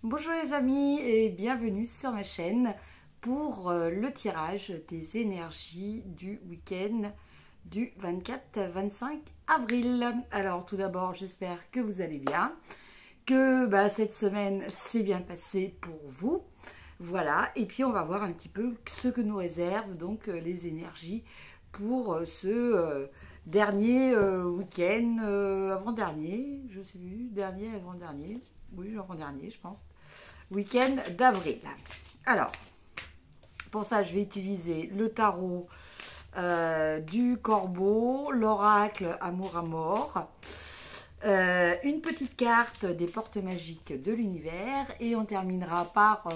Bonjour les amis et bienvenue sur ma chaîne pour le tirage des énergies du week-end du 24-25 avril. Alors tout d'abord, j'espère que vous allez bien, que cette semaine s'est bien passée pour vous. Voilà, et puis on va voir un petit peu ce que nous réservent donc les énergies pour ce dernier week-end, avant-dernier, je sais plus, dernier, avant-dernier, oui, avant-dernier, je pense, week-end d'avril. Alors, pour ça, je vais utiliser le tarot du corbeau, l'oracle amour à mort, une petite carte des portes magiques de l'univers, et on terminera par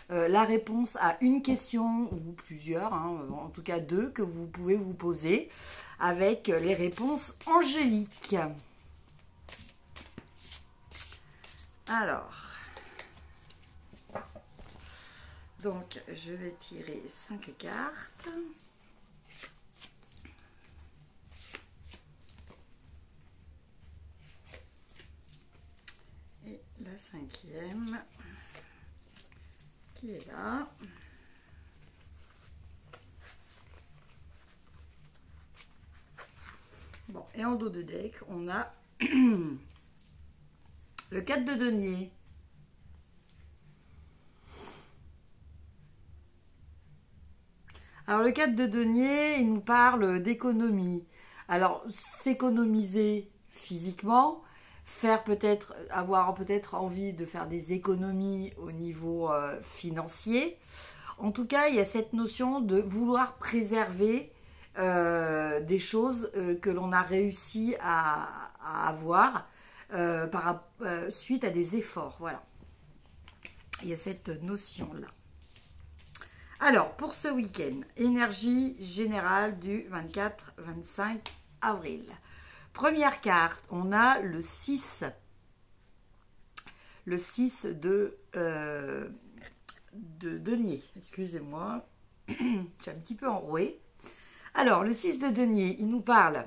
la réponse à une question, ou plusieurs, hein, en tout cas deux, que vous pouvez vous poser, avec les réponses angéliques. Alors, donc je vais tirer 5 cartes. Et la cinquième qui est là. Bon, et en dos de deck, on a le 4 de denier. Alors le 4 de denier, il nous parle d'économie. Alors s'économiser physiquement, avoir peut-être envie de faire des économies au niveau financier. En tout cas, il y a cette notion de vouloir préserver des choses que l'on a réussi à avoir suite à des efforts. Voilà. Il y a cette notion-là. Alors, pour ce week-end, énergie générale du 24-25 avril. Première carte, on a le 6. Le 6 de denier. Excusez-moi, je suis un petit peu enrouée. Alors, le 6 de denier, il nous parle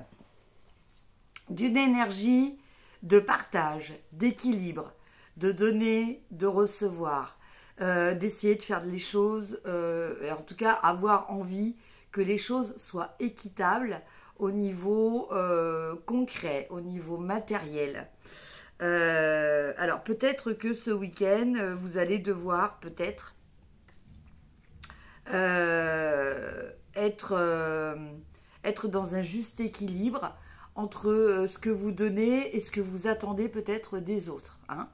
d'une énergie de partage, d'équilibre, de donner, de recevoir, d'essayer de faire les choses, et en tout cas avoir envie que les choses soient équitables au niveau concret, au niveau matériel. Alors peut-être que ce week-end, vous allez devoir peut-être être dans un juste équilibre entre ce que vous donnez et ce que vous attendez peut-être des autres, hein.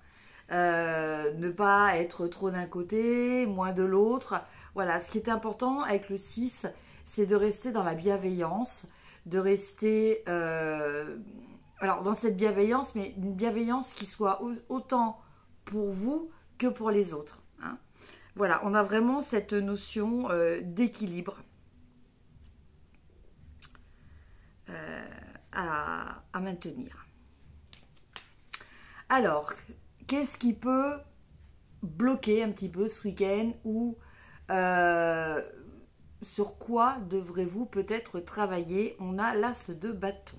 Ne pas être trop d'un côté, moins de l'autre. Voilà, ce qui est important avec le 6, c'est de rester dans la bienveillance, de rester alors dans cette bienveillance, mais une bienveillance qui soit autant pour vous que pour les autres, hein. Voilà, on a vraiment cette notion d'équilibre à maintenir. Alors, qu'est-ce qui peut bloquer un petit peu ce week-end, ou sur quoi devrez-vous peut-être travailler? On a l'as de bâton.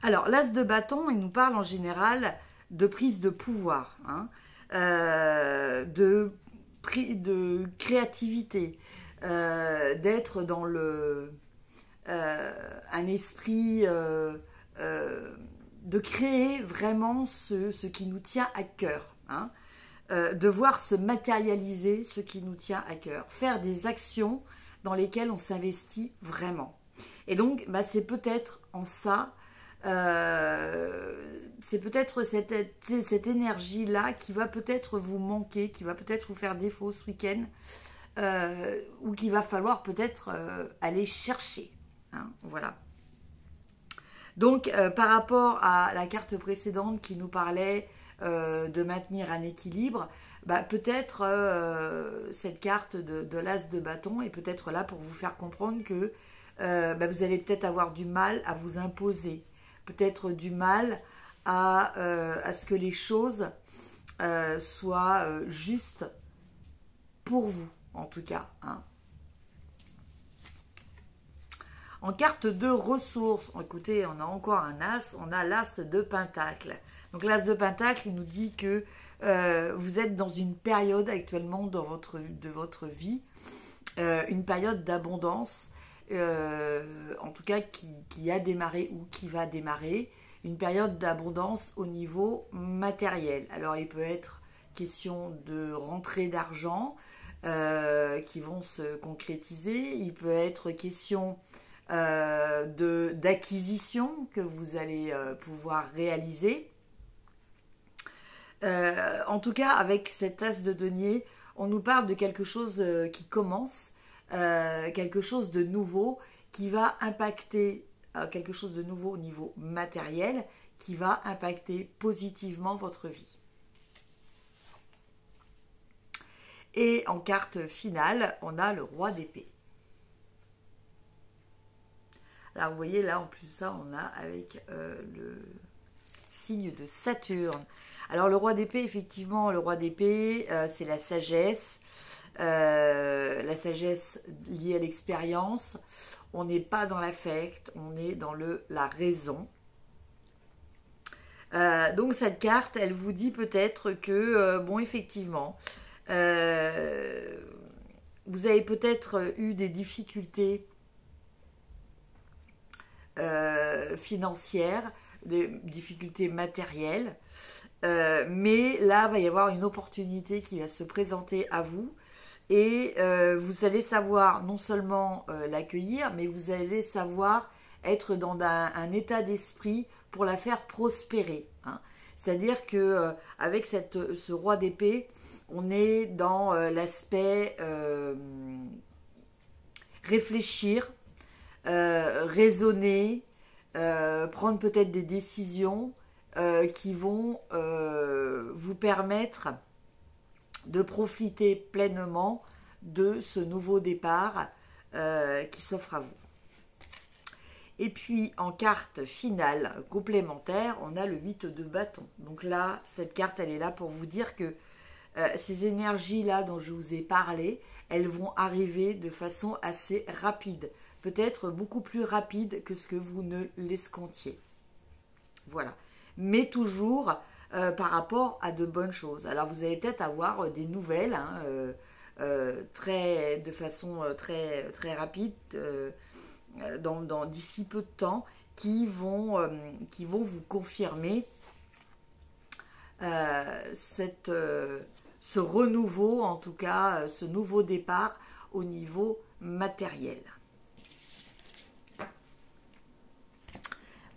Alors, l'as de bâton, il nous parle en général de prise de pouvoir, hein, de créativité, d'être dans un esprit de créer vraiment ce qui nous tient à cœur, hein, de voir se matérialiser ce qui nous tient à cœur, faire des actions dans lesquelles on s'investit vraiment. Et donc, c'est peut-être en ça, c'est peut-être cette énergie-là qui va peut-être vous manquer, qui va peut-être vous faire défaut ce week-end, ou qu'il va falloir peut-être aller chercher, hein, voilà. Donc, par rapport à la carte précédente qui nous parlait de maintenir un équilibre, peut-être cette carte de l'as de bâton est peut-être là pour vous faire comprendre que vous allez peut-être avoir du mal à vous imposer, peut-être du mal à ce que les choses soient justes pour vous, en tout cas, hein. En carte de ressources, écoutez, on a encore un as, on a l'as de Pentacle. Donc l'as de Pentacle, il nous dit que vous êtes dans une période actuellement de votre vie, une période d'abondance, en tout cas qui a démarré ou qui va démarrer, une période d'abondance au niveau matériel. Alors il peut être question de rentrée d'argent qui vont se concrétiser, il peut être question d'acquisition que vous allez pouvoir réaliser. En tout cas, avec cet as de denier, on nous parle de quelque chose qui commence, quelque chose de nouveau qui va impacter, quelque chose de nouveau au niveau matériel, qui va impacter positivement votre vie. Et en carte finale, on a le roi d'épée. Alors vous voyez là, en plus de ça, on a avec le signe de Saturne. Alors le roi d'épée, effectivement, le roi d'épée, c'est la sagesse liée à l'expérience. On n'est pas dans l'affect, on est dans la raison. Donc cette carte, elle vous dit peut-être que, bon, effectivement, vous avez peut-être eu des difficultés financières, des difficultés matérielles, mais là, il va y avoir une opportunité qui va se présenter à vous et vous allez savoir non seulement l'accueillir, mais vous allez savoir être dans un état d'esprit pour la faire prospérer. Hein. C'est-à-dire que avec ce roi d'épée, on est dans l'aspect réfléchir, raisonner, prendre peut-être des décisions qui vont vous permettre de profiter pleinement de ce nouveau départ qui s'offre à vous. Et puis en carte finale complémentaire, on a le 8 de bâton. Donc là, cette carte, elle est là pour vous dire que ces énergies-là dont je vous ai parlé, elles vont arriver de façon assez rapide. Peut-être beaucoup plus rapide que ce que vous ne l'escomptiez. Voilà. Mais toujours par rapport à de bonnes choses. Alors vous allez peut-être avoir des nouvelles hein, de façon très rapide d'ici peu de temps qui vont vous confirmer ce renouveau, en tout cas ce nouveau départ au niveau matériel.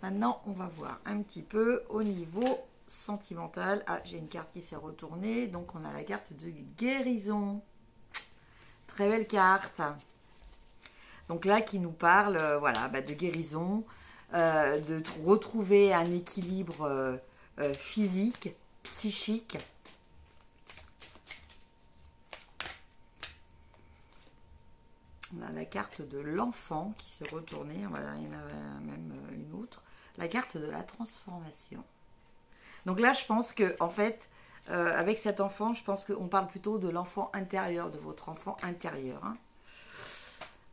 Maintenant, on va voir un petit peu au niveau sentimental. Ah, j'ai une carte qui s'est retournée. Donc, on a la carte de guérison. Très belle carte. Donc là, qui nous parle voilà, de guérison, de retrouver un équilibre physique, psychique. On a la carte de l'enfant qui s'est retournée. Voilà, il y en a même une autre. La carte de la transformation. Donc là, je pense que, en fait, avec cet enfant, je pense qu'on parle plutôt de l'enfant intérieur, de votre enfant intérieur. Hein.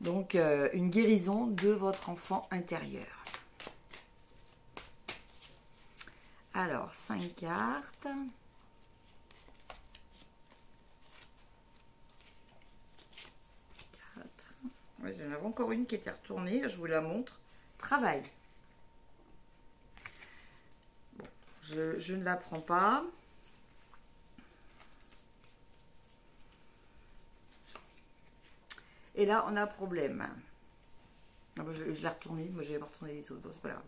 Donc, une guérison de votre enfant intérieur. Alors, 5 cartes. Ouais, j'en avais encore une qui était retournée, je vous la montre. Travail. Bon, je ne la prends pas. Et là, on a problème. Ah bon, je l'ai retournée, moi je vais pas retourner les autres, bon, c'est pas grave.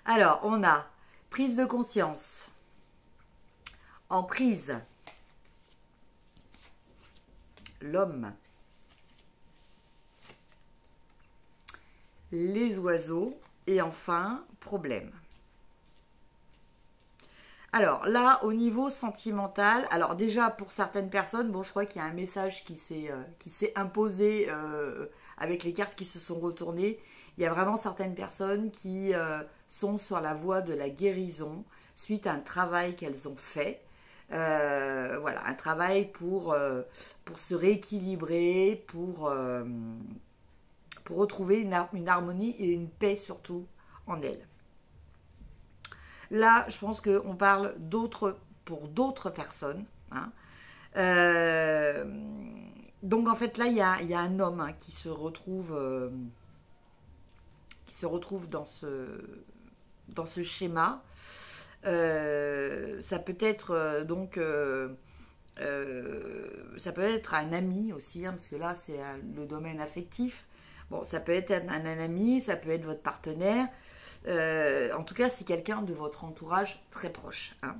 Alors, on a prise de conscience, emprise, l'homme, les oiseaux et enfin, problème. Alors là, au niveau sentimental, alors déjà pour certaines personnes, bon je crois qu'il y a un message qui s'est imposé avec les cartes qui se sont retournées. Il y a vraiment certaines personnes qui sont sur la voie de la guérison suite à un travail qu'elles ont fait. Voilà, un travail pour se rééquilibrer, pour pour retrouver une harmonie et une paix surtout en elle. Là, je pense qu'on parle pour d'autres personnes. Hein. Donc en fait là, il y a un homme hein, qui se retrouve dans ce schéma. Ça peut être ça peut être un ami aussi, hein, parce que là c'est le domaine affectif. Bon, ça peut être un ami, ça peut être votre partenaire. En tout cas, c'est quelqu'un de votre entourage très proche. Hein.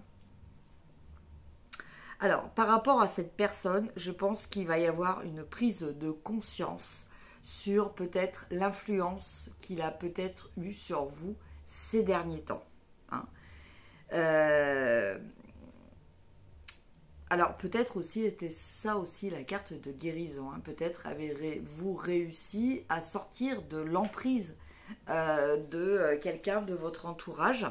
Alors, par rapport à cette personne, je pense qu'il va y avoir une prise de conscience sur peut-être l'influence qu'il a peut-être eue sur vous ces derniers temps. Hein. Alors, peut-être aussi, était ça aussi la carte de guérison. Hein. Peut-être avez-vous réussi à sortir de l'emprise de quelqu'un de votre entourage.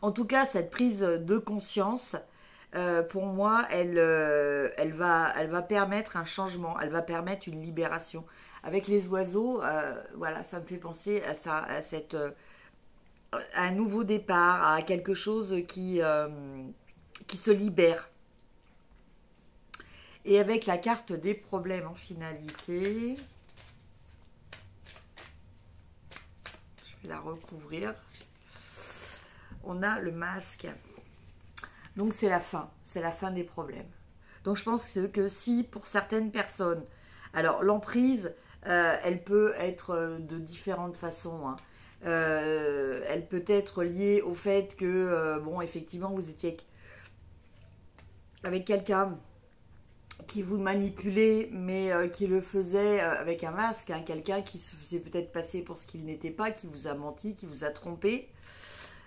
En tout cas, cette prise de conscience, pour moi, elle va permettre un changement, elle va permettre une libération. Avec les oiseaux, voilà, ça me fait penser à ça, à un nouveau départ, à quelque chose qui se libère. Et avec la carte des problèmes en finalité, je vais la recouvrir. On a le masque. Donc c'est la fin des problèmes. Donc je pense que si pour certaines personnes, alors l'emprise, elle peut être de différentes façons. Hein. Elle peut être liée au fait que, bon, effectivement, vous étiez avec quelqu'un qui vous manipulait, mais qui le faisait avec un masque. Hein. Quelqu'un qui se faisait peut-être passer pour ce qu'il n'était pas, qui vous a menti, qui vous a trompé.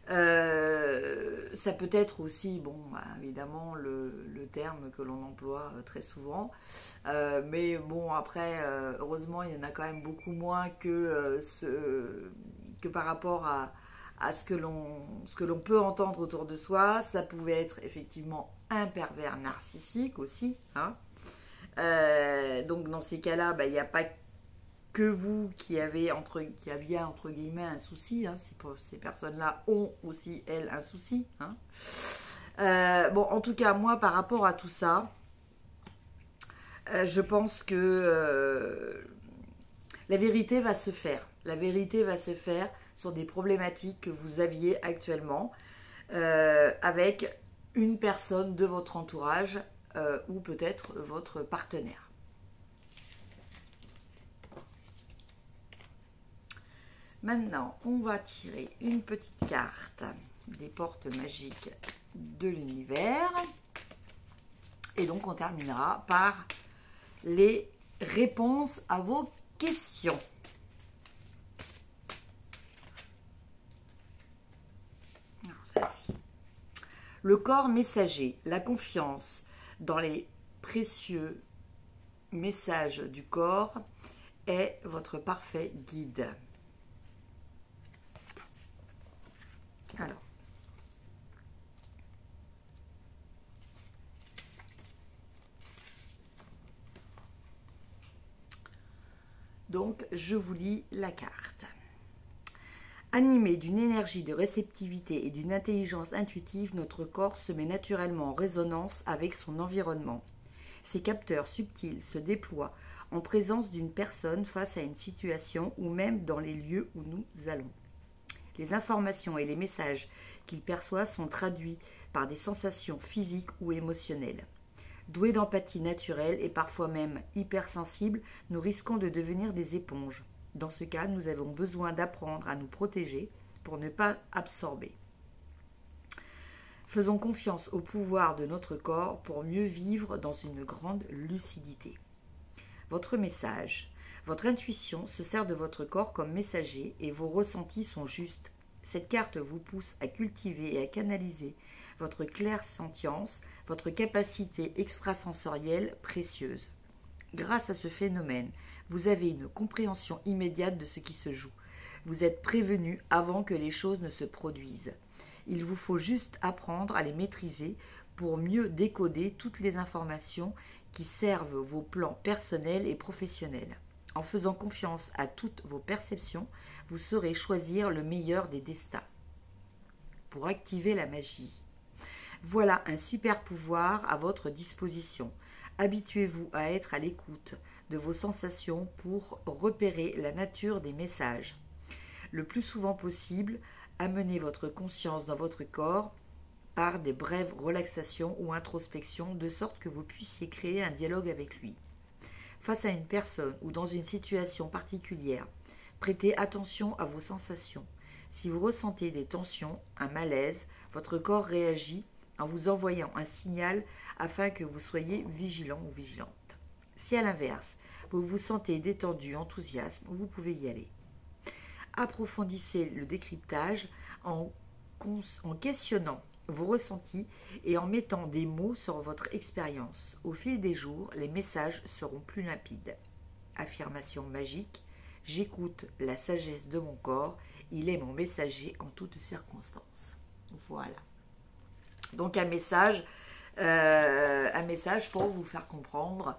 Ça peut être aussi, bon, évidemment, le terme que l'on emploie très souvent. Mais bon, après, heureusement, il y en a quand même beaucoup moins que par rapport à ce que l'on peut entendre autour de soi. Ça pouvait être effectivement un pervers narcissique aussi. Hein. Donc dans ces cas-là, il n'y a pas que vous qui aviez entre guillemets un souci. Hein. Ces personnes-là ont aussi, elles, un souci. Hein. Bon, en tout cas, moi, par rapport à tout ça, je pense que la vérité va se faire. La vérité va se faire sur des problématiques que vous aviez actuellement avec une personne de votre entourage ou peut-être votre partenaire. Maintenant, on va tirer une petite carte des portes magiques de l'univers. Et donc, on terminera par les réponses à vos questions. Alors, celle-ci. Le corps messager, la confiance dans les précieux messages du corps est votre parfait guide. Alors, donc je vous lis la carte. Animé d'une énergie de réceptivité et d'une intelligence intuitive, notre corps se met naturellement en résonance avec son environnement. Ces capteurs subtils se déploient en présence d'une personne face à une situation ou même dans les lieux où nous allons. Les informations et les messages qu'il perçoit sont traduits par des sensations physiques ou émotionnelles. Doués d'empathie naturelle et parfois même hypersensibles, nous risquons de devenir des éponges. Dans ce cas, nous avons besoin d'apprendre à nous protéger pour ne pas absorber. Faisons confiance au pouvoir de notre corps pour mieux vivre dans une grande lucidité. Votre message. Votre intuition se sert de votre corps comme messager et vos ressentis sont justes. Cette carte vous pousse à cultiver et à canaliser votre clairsentience, votre capacité extrasensorielle précieuse. Grâce à ce phénomène, vous avez une compréhension immédiate de ce qui se joue. Vous êtes prévenu avant que les choses ne se produisent. Il vous faut juste apprendre à les maîtriser pour mieux décoder toutes les informations qui servent vos plans personnels et professionnels. En faisant confiance à toutes vos perceptions, vous saurez choisir le meilleur des destins. Pour activer la magie. Voilà un super pouvoir à votre disposition. Habituez-vous à être à l'écoute de vos sensations pour repérer la nature des messages. Le plus souvent possible, amenez votre conscience dans votre corps par des brèves relaxations ou introspections de sorte que vous puissiez créer un dialogue avec lui. Face à une personne ou dans une situation particulière, prêtez attention à vos sensations. Si vous ressentez des tensions, un malaise, votre corps réagit en vous envoyant un signal afin que vous soyez vigilant ou vigilante. Si à l'inverse, vous vous sentez détendu, enthousiaste, vous pouvez y aller. Approfondissez le décryptage en questionnant vos ressentis et en mettant des mots sur votre expérience. Au fil des jours, les messages seront plus limpides. Affirmation magique, j'écoute la sagesse de mon corps, il est mon messager en toutes circonstances. Voilà. Donc un message pour vous faire comprendre,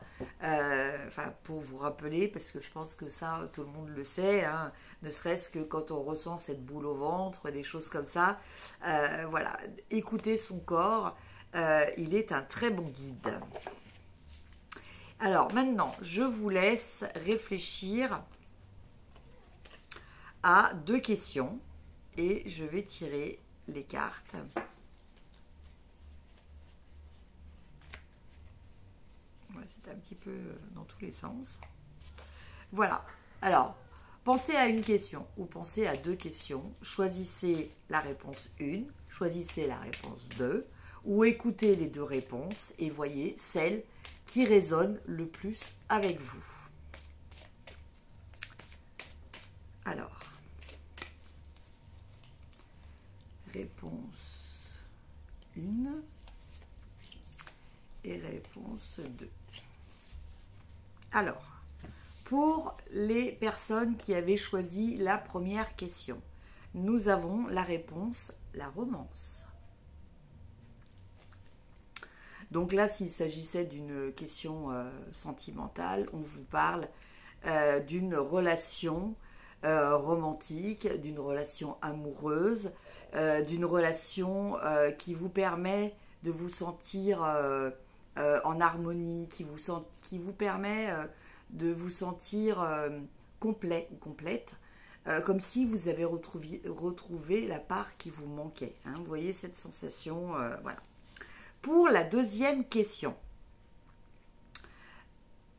pour vous rappeler, parce que je pense que ça, tout le monde le sait, hein, ne serait-ce que quand on ressent cette boule au ventre, des choses comme ça. Voilà, écoutez son corps, il est un très bon guide. Alors maintenant, je vous laisse réfléchir à 2 questions et je vais tirer les cartes. C'est un petit peu dans tous les sens. Voilà. Alors, pensez à une question ou pensez à 2 questions. Choisissez la réponse 1, choisissez la réponse 2 ou écoutez les 2 réponses et voyez celle qui résonne le plus avec vous. Alors, réponse 1 et réponse 2. Alors, pour les personnes qui avaient choisi la première question, nous avons la réponse, la romance. Donc là, s'il s'agissait d'une question sentimentale, on vous parle d'une relation romantique, d'une relation amoureuse, d'une relation qui vous permet de vous sentir en harmonie, qui vous permet de vous sentir complet ou complète, comme si vous avez retrouvé la part qui vous manquait. Hein, vous voyez cette sensation, voilà. Pour la deuxième question,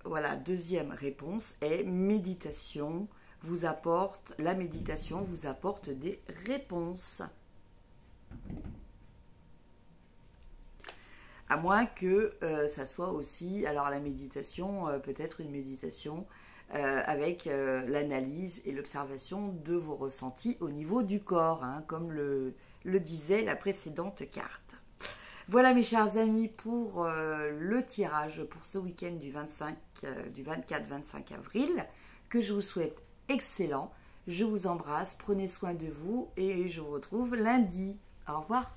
voilà, deuxième réponse est méditation. La méditation vous apporte des réponses. À moins que ça soit aussi, alors la méditation, peut-être une méditation avec l'analyse et l'observation de vos ressentis au niveau du corps, hein, comme le disait la précédente carte. Voilà mes chers amis pour le tirage pour ce week-end du 24-25 avril, que je vous souhaite excellent. Je vous embrasse, prenez soin de vous et je vous retrouve lundi. Au revoir.